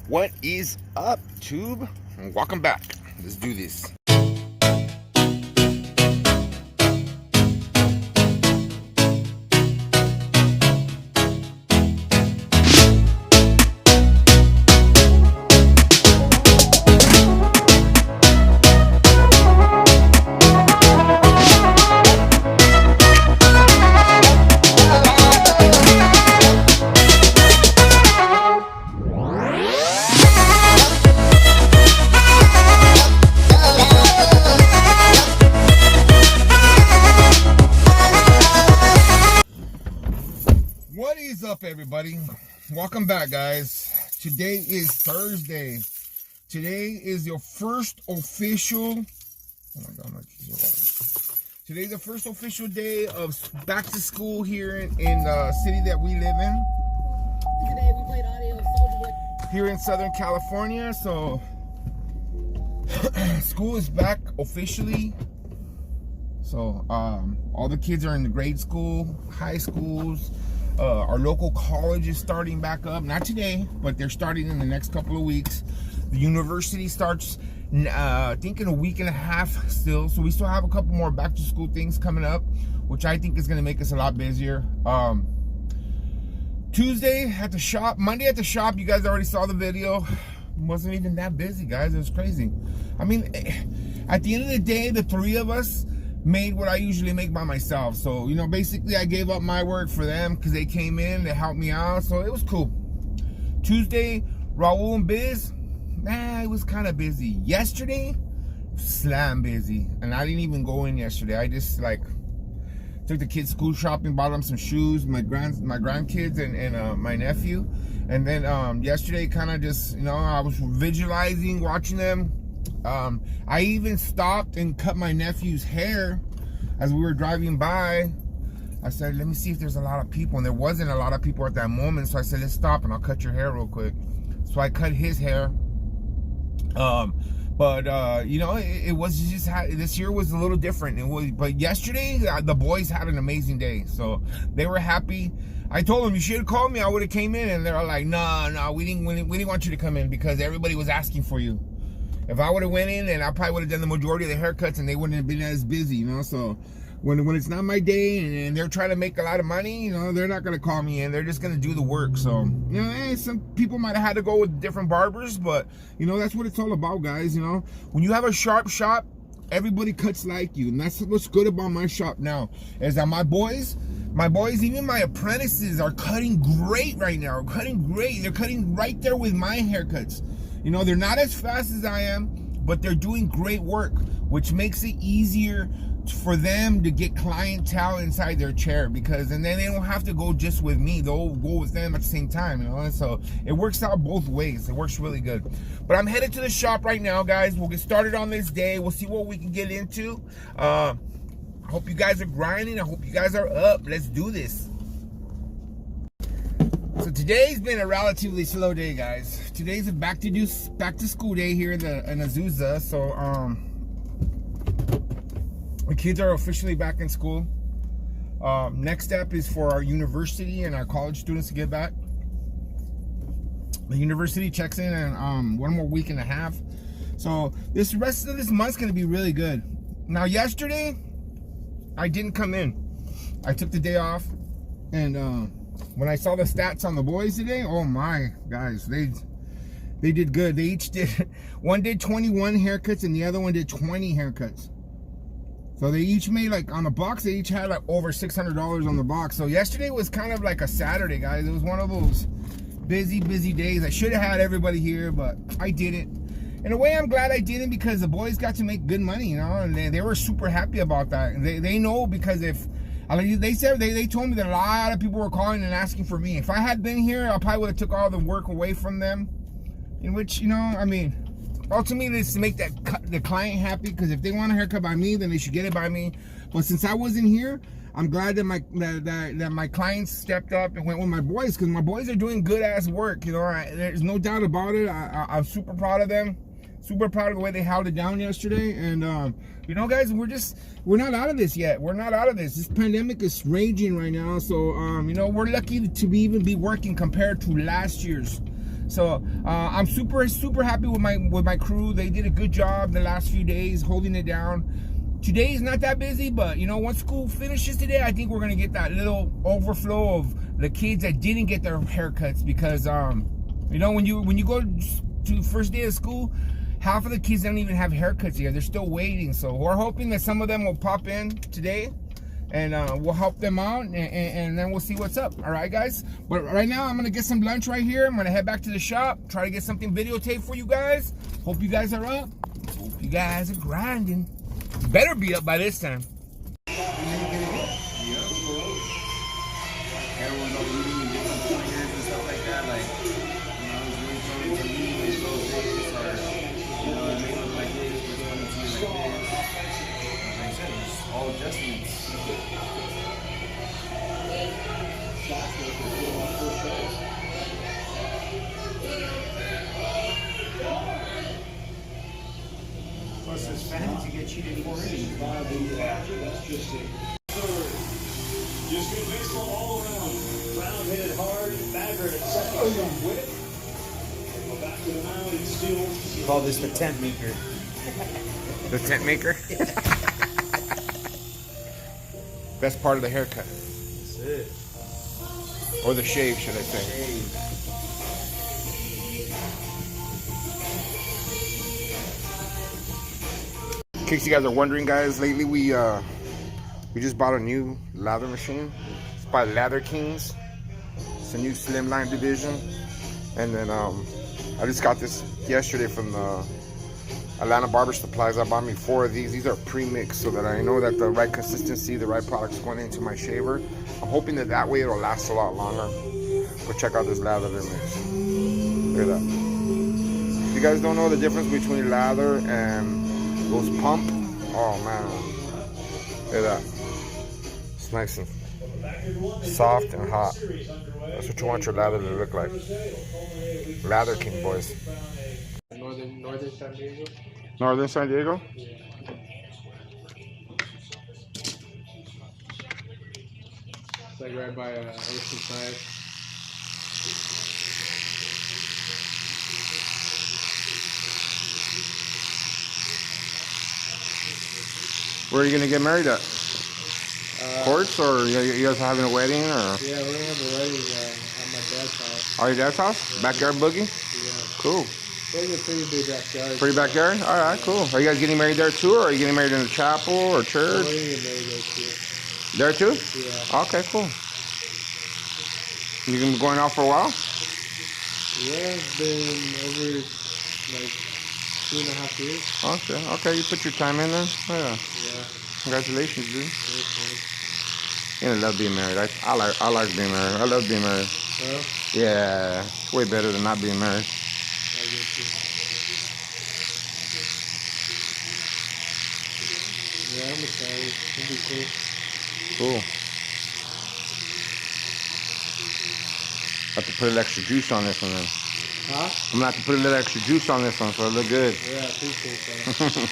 What is up, Tube? Welcome back. Let's do this. What is up, everybody? Welcome back, guys. Today is Thursday. Today is your first official. Oh my God, my keys are all. Today's the first official day of back to school here in the city that we live in. Today we played audio Here in Southern California, so school is back officially. So all the kids are in the grade school, high schools. Our local college is starting back up. Not today, but they're starting in the next couple of weeks. The university starts, I think, in a week and a half still. So we still have a couple more back to school things coming up, which I think is going to make us a lot busier. Tuesday at the shop, Monday at the shop, you guys already saw the video. Wasn't even that busy, guys. It was crazy. I mean, at the end of the day, the three of us made what I usually make by myself. So, you know, basically I gave up my work for them because they came in, they helped me out. So it was cool. Tuesday, Raul and Biz, it was kind of busy. Yesterday, slam busy. And I didn't even go in yesterday. I just like took the kids school shopping, bought them some shoes, my grandkids and my nephew. And then yesterday kind of just, you know, I was visualizing, watching them. I even stopped and cut my nephew's hair as we were driving by. I said, let me see if there's a lot of people. And there wasn't a lot of people at that moment. So I said, let's stop and I'll cut your hair real quick. So I cut his hair. You know, it was just, this year was a little different. But yesterday, the boys had an amazing day. So they were happy. I told them, you should have called me. I would have came in. And they're like, no, we didn't want you to come in because everybody was asking for you. If I would have went in, and I probably would have done the majority of the haircuts and they wouldn't have been as busy, you know. So when it's not my day and they're trying to make a lot of money, you know, they're not going to call me in. They're just going to do the work. So, you know, some people might have had to go with different barbers, but, you know, that's what it's all about, guys, you know. When you have a sharp shop, everybody cuts like you. And that's what's good about my shop now, is that my boys, even my apprentices are cutting great right now. Cutting great. They're cutting right there with my haircuts. You know, they're not as fast as I am, but they're doing great work, which makes it easier for them to get clientele inside their chair, because and then they don't have to go just with me. They'll go with them at the same time, you know. And so it works out both ways. It works really good. But I'm headed to the shop right now, guys. We'll get started on this day. We'll see what we can get into. I hope you guys are grinding. I hope you guys are up. Let's do this. So today's been a relatively slow day, guys. Today's a back to school day here in Azusa. So the kids are officially back in school. Next step is for our university and our college students to get back. The university checks in in 1 more week and a half. So this rest of this month's gonna be really good. Now yesterday, I didn't come in. I took the day off, and when I saw the stats on the boys today, oh my, guys, they did good. They each did, one did 21 haircuts and the other one did 20 haircuts. So they each made, like, on the box, they each had like over $600 on the box. So yesterday was kind of like a Saturday, guys. It was one of those busy days. I should have had everybody here, but I didn't. In a way, I'm glad I didn't, because the boys got to make good money, you know, and they were super happy about that. They know, because if they told me that a lot of people were calling and asking for me. If I had been here, I probably would have took all the work away from them. In which, you know, I mean, ultimately it's to make the client happy, because if they want a haircut by me, then they should get it by me. But since I wasn't here, I'm glad that my clients stepped up and went with my boys, because my boys are doing good ass work. You know, there's no doubt about it. I'm super proud of them. Super proud of the way they held it down yesterday. And you know, guys, we're not out of this yet. We're not out of this. This pandemic is raging right now. So you know, we're lucky to even be working compared to last year's So I'm super happy with my crew. They did a good job the last few days holding it down. Today is not that busy, but you know, once school finishes today, I think we're gonna get that little overflow of the kids that didn't get their haircuts, because you know, when you go to first day of school, half of the kids don't even have haircuts yet. They're still waiting. So we're hoping that some of them will pop in today, and we'll help them out, and then we'll see what's up. All right, guys. But right now, I'm gonna get some lunch right here. I'm gonna head back to the shop, try to get something videotaped for you guys. Hope you guys are up. Hope you guys are grinding. You better be up by this time. Everyone's all reading and different pointers and stuff like that. Like, you know, it's really coming to me with those days, or, you know, it may look like this, but it's coming to you like this. Like I said, it's all adjustments. Plus, it's fancy to get cheated for anything. That's just it. Just good baseball all around. Brown hit it hard. Bagger at second. With it. Go back to the mound and still. Call this the tent maker. The tent maker. Best part of the haircut, That's it. or the shave, should I say? Hey. In case you guys are wondering, guys, lately we just bought a new lather machine. It's by Lather Kings. It's a new slimline division. And then I just got this yesterday from the Atlanta Barber Supplies. I bought me 4 of these. These are pre-mixed so that I know that the right consistency, the right product's going into my shaver. I'm hoping that way it'll last a lot longer. Go check out this lather mix. Look at that. If you guys don't know the difference between lather and those pump, oh man, look at that. It's nice and soft and hot. That's what you want your lather to look like. Lather King, boys. Northern San Diego. Northern San Diego? Yeah. It's like right by Oceanside. Where are you gonna get married at? Courts, or you guys having a wedding, or? Yeah, we're gonna have a wedding at my dad's house. Oh, your dad's house? Backyard boogie? Yeah. Cool. It's a pretty big backyard. Pretty backyard? All right, cool. Are you guys getting married there too, or are you getting married in a chapel or We're church? gonna get married there too. There too? Yeah. Okay, cool. You been going out for a while? Yeah, it's been over like 2.5 years. Okay, you put your time in there. Oh, yeah. Yeah. Congratulations, dude. Thanks, You're gonna love being married. I like being married. I love being married. man. Well, Yeah, it's way better than not being married. I guess yeah, I'm excited. It'll be cool. Cool. Have to put a little extra juice on this one then. Huh? I'm gonna have to put a little extra juice on this one so it look good. Yeah, I appreciate that.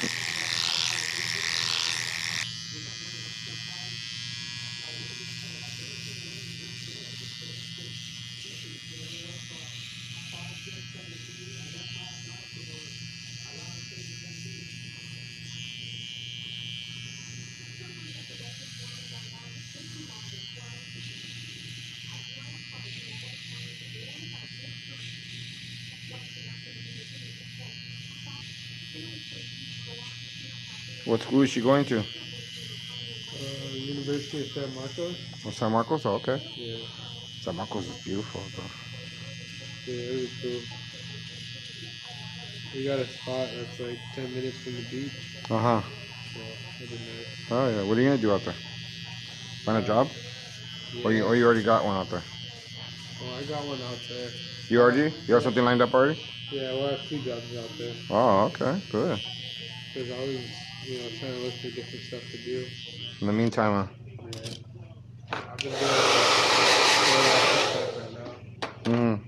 What school is she going to? University of San Marcos. Oh, San Marcos? Oh, okay. Yeah, San Marcos is beautiful, though. yeah, it was cool. We got a spot that's like 10 minutes from the beach, Uh-huh. so it'll be nice. Oh, yeah. What are you going to do out there? Find a job? Yeah. Or you already got one out there? Oh, I got one out there. You already? You have something lined up already? Yeah, we'll have 2 jobs out there. Oh, okay. Good. There's always, trying to look for different stuff to do. In the meantime, Yeah. I've been doing like stuff right now. mm,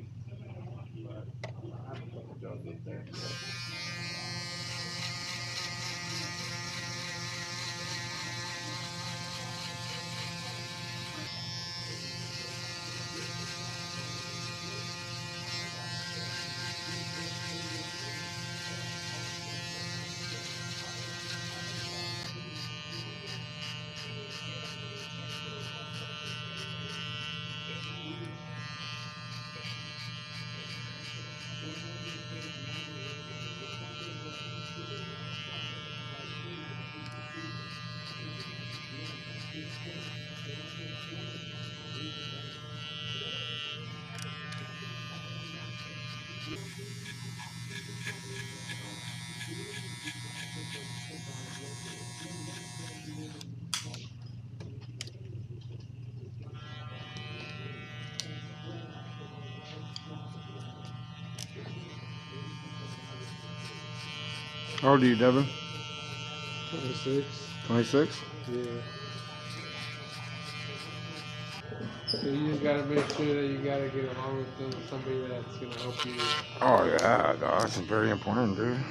But I have a couple jobs out there. How old are you, Devin? 26. 26? Yeah. So you just gotta make sure that you gotta get along with them, somebody that's gonna help you. Oh yeah, no, that's very important, dude. Yeah.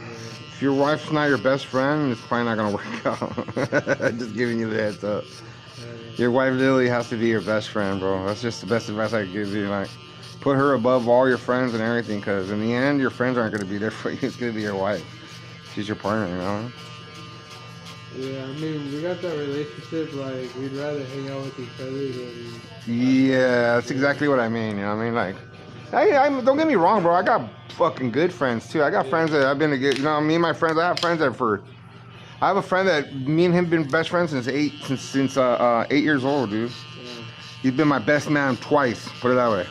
If your wife's not your best friend, it's probably not gonna work out. Just giving you the heads up. Your wife literally has to be your best friend, bro. That's just the best advice I can give you. Like, put her above all your friends and everything, because in the end, your friends aren't gonna be there for you. It's gonna be your wife. She's your partner, you know. Yeah, I mean, we got that relationship, like, we'd rather hang out with each other than... Yeah, that's exactly what I mean. You know what I mean? Like, don't get me wrong, bro. I got fucking good friends too. I got friends that I've been to get. You know, me and my friends. I have friends that I have a friend that me and him been best friends since 8 years old, dude. Yeah. He's been my best man twice. Put it that way.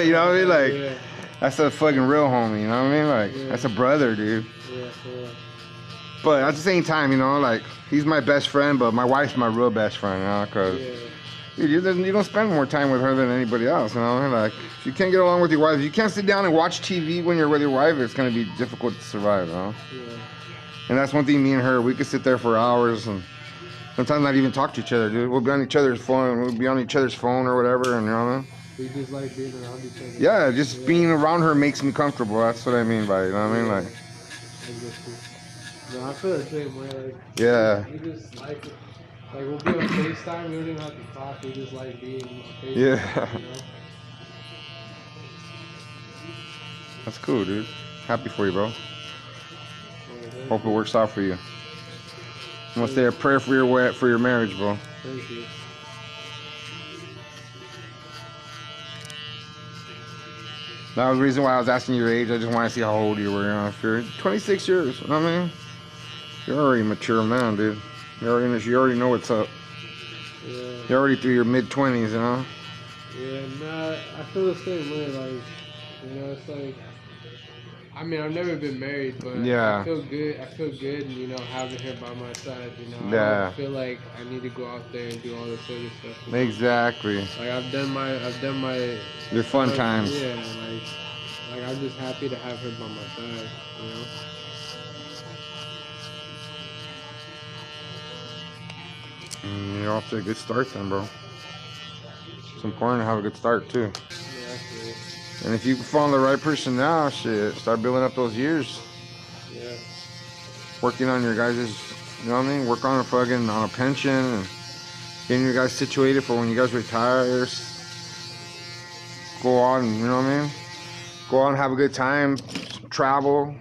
You know what I mean? Like, Yeah. that's a fucking real homie. You know what I mean? Like, Yeah. that's a brother, dude. Yeah, yeah. But at the same time, you know, like, he's my best friend, but my wife's my real best friend, you know, because dude, you don't spend more time with her than anybody else, you know. Like, if you can't get along with your wife, if you can't sit down and watch TV when you're with your wife, it's gonna be difficult to survive, you know. Yeah. And that's one thing, me and her, we could sit there for hours and sometimes not even talk to each other, dude. We'll be on each other's phone, or whatever, and you know what I mean? We just like being around each other. Yeah, just being around her makes me comfortable. That's what I mean by it, you know what I mean? Like, No, I feel the same way. Like, yeah. we just like we'll be on FaceTime. We don't even have to talk. We just like being on FaceTime. Yeah. You know? That's cool, dude. Happy for you, bro. Yeah, Hope it works out for you. I'm gonna say a prayer for your marriage, bro. thank you. That was the reason why I was asking your age. I just want to see how old you were. You know, if you're 26 years, you know what I mean? You're already a mature man, dude. You already know what's up. Yeah. You're already through your mid-20s, you know? Yeah, nah, I feel the same way. Like, you know, it's like, I mean, I've never been married, but Yeah. I feel good, you know, having her by my side. You know, I Yeah. don't feel like I need to go out there and do all this other stuff. You know? Exactly. Like I've done my Your fun times. Yeah, like I'm just happy to have her by my side, you know. You're off to a good start then, bro. It's important to have a good start too. Yeah, that's it. And if you find the right person now, shit, start building up those years. Yeah. Working on your guys', you know what I mean? Work on a pension and getting you guys situated for when you guys retire. Go on, you know what I mean? Go out and have a good time, travel.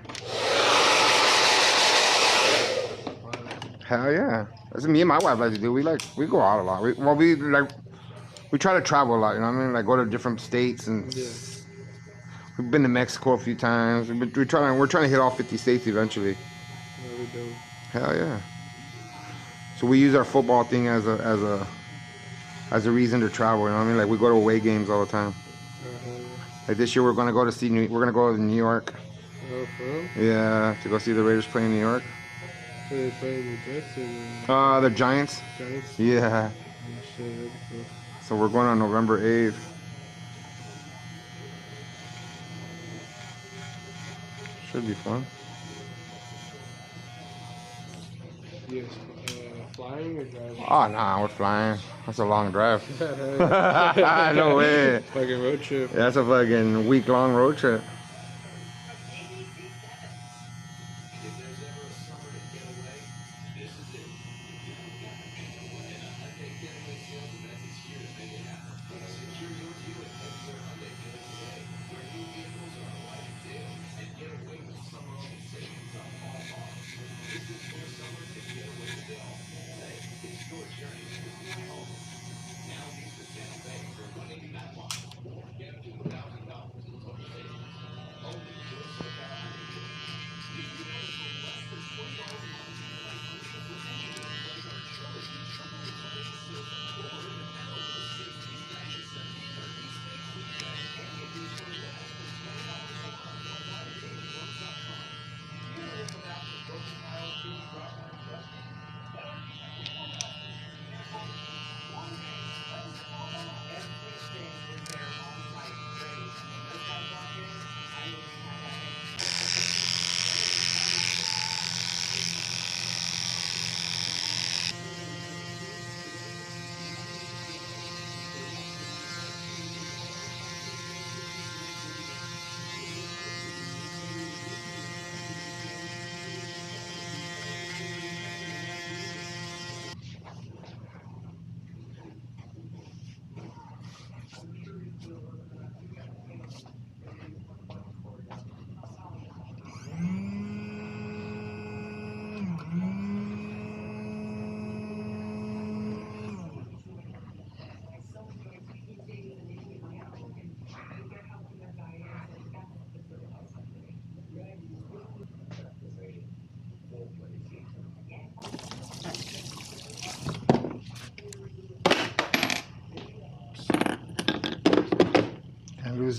Hell yeah. That's what me and my wife like to do. We go out a lot. We try to travel a lot, you know what I mean? Like go to different states and we've been to Mexico a few times. We're trying to hit all 50 states eventually. Yeah, we do. Hell yeah. So we use our football thing as a reason to travel, you know what I mean? Like we go to away games all the time. Like this year we're gonna go to New York. Oh, for real? Yeah, to go see the Raiders play in New York. So they play in the Jets or The Giants. Giants? Yeah. Oh, shit, that's cool. So we're going on November 8th. Should be fun. Yes, flying or driving? Oh, nah, we're flying. That's a long drive. No way. Fucking road trip. That's a fucking week-long road trip.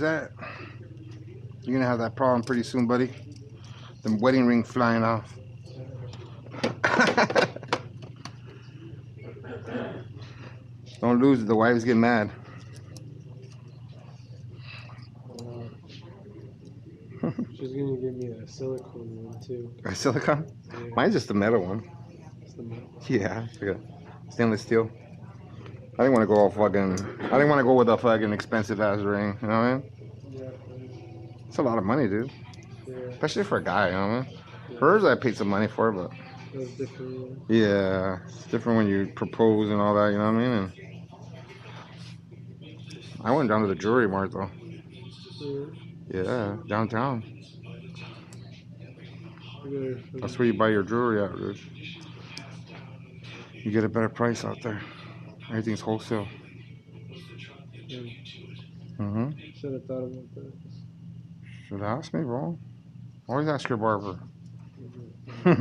that. You're gonna have that problem pretty soon, buddy. The wedding ring flying off. Don't lose it, the wives get mad. She's gonna give me a silicone one too. A silicone? Yeah. Mine's just a metal one. It's the metal. Yeah, it's like a stainless steel. I didn't want to go all fucking. I didn't want to go with a fucking expensive ass ring. You know what I mean? Yeah. It's a lot of money, dude. Yeah. Especially for a guy. You know what I mean? Yeah. Hers, I paid some money for, but That's different. yeah, it's different when you propose and all that. You know what I mean? And I went down to the jewelry mart though. Yeah, downtown. Yeah. That's where you buy your jewelry at, dude. You get a better price out there. Everything's wholesale. Yeah. Mm-hmm. Should have thought about that. Should ask me, bro. Always ask your barber. Well,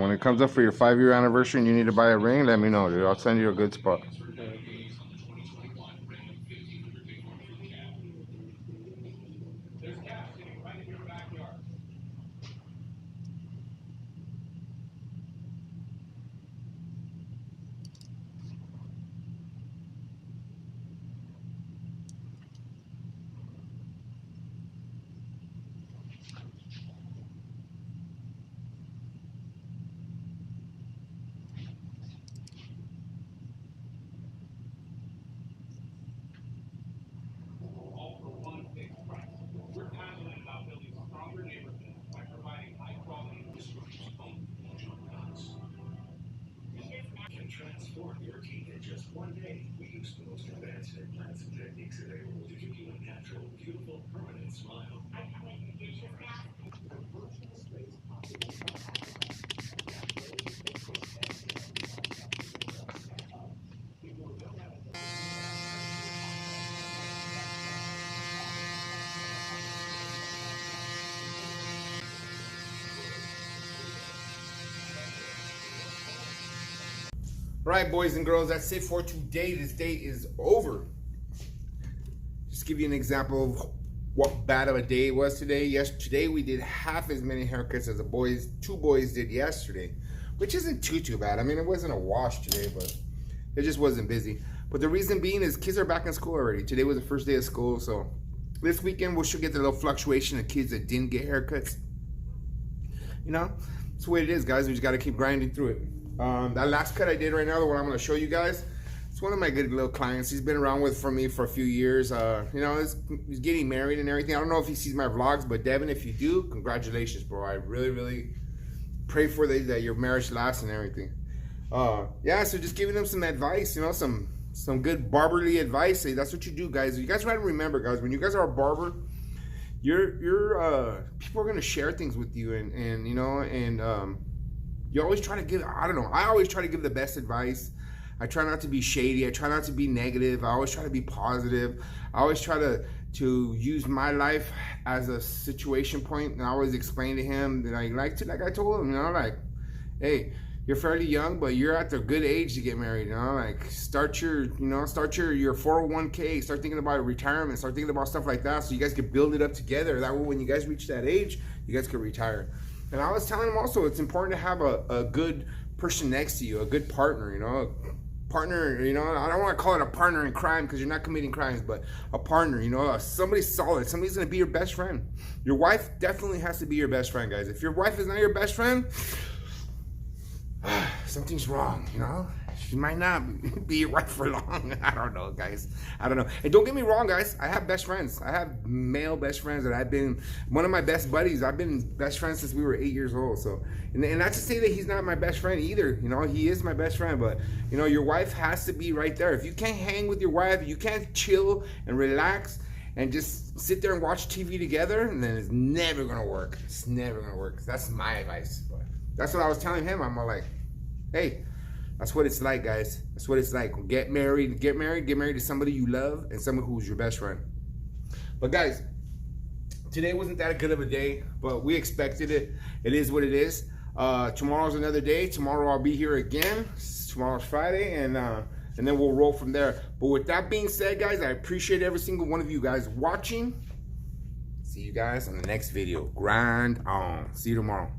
when it comes up for your 5-year anniversary and you need to buy a ring, let me know, dude. I'll send you a good spot. Transform your teeth in just one day. We use the most advanced implants and techniques available to give you a natural, beautiful, permanent smile. Right, boys and girls, that's it for today. This day is over. Just give you an example of what bad of a day it was today. Yes, today we did half as many haircuts as the boys, 2 boys did yesterday, which isn't too bad. I mean, it wasn't a wash today, but it just wasn't busy. But the reason being is kids are back in school already. Today was the first day of school, so this weekend we should get the little fluctuation of kids that didn't get haircuts. You know, that's the way it is, guys. We just got to keep grinding through it. That last cut I did right now, the one I'm going to show you guys, it's one of my good little clients. He's been around with for me for a few years. You know, he's getting married and everything. I don't know if he sees my vlogs, but Devin, if you do, congratulations, bro. I really pray for that your marriage lasts and everything. Yeah, so just giving him some advice, you know, some good barberly advice. That's what you do, guys. You guys try to remember, guys, when you guys are a barber, people are going to share things with you, and you know, and you always try to give, I don't know, I always try to give the best advice. I try not to be shady. I try not to be negative. I always try to be positive. I always try to use my life as a situation point, and I always explain to him that like I told him, you know, like, hey, you're fairly young, but you're at the good age to get married, you know, like start your 401k, start thinking about retirement, start thinking about stuff like that, so you guys can build it up together. That way, when you guys reach that age, you guys can retire. And I was telling him also, it's important to have a good person next to you, a good partner, you know, a partner, you know, I don't want to call it a partner in crime because you're not committing crimes, but a partner, you know, somebody solid, somebody's going to be your best friend. Your wife definitely has to be your best friend, guys. If your wife is not your best friend, something's wrong, you know. She might not be your wife for long. I don't know, guys. I don't know. And don't get me wrong, guys. I have best friends. I have male best friends that I've been, one of my best buddies. I've been best friends since we were 8 years old. So, and not to say that he's not my best friend either. You know, he is my best friend. But, you know, your wife has to be right there. If you can't hang with your wife, you can't chill and relax and just sit there and watch TV together, then it's never going to work. It's never going to work. That's my advice. But that's what I was telling him. I'm like, hey, that's what it's like, guys. That's what it's like. Get married to somebody you love and someone who's your best friend. But guys, today wasn't that good of a day, but we expected it. It is what it is. Tomorrow's another day. Tomorrow I'll be here again. Tomorrow's Friday, and and then we'll roll from there. But with that being said, guys, I appreciate every single one of you guys watching. See you guys on the next video. Grind on. See you tomorrow.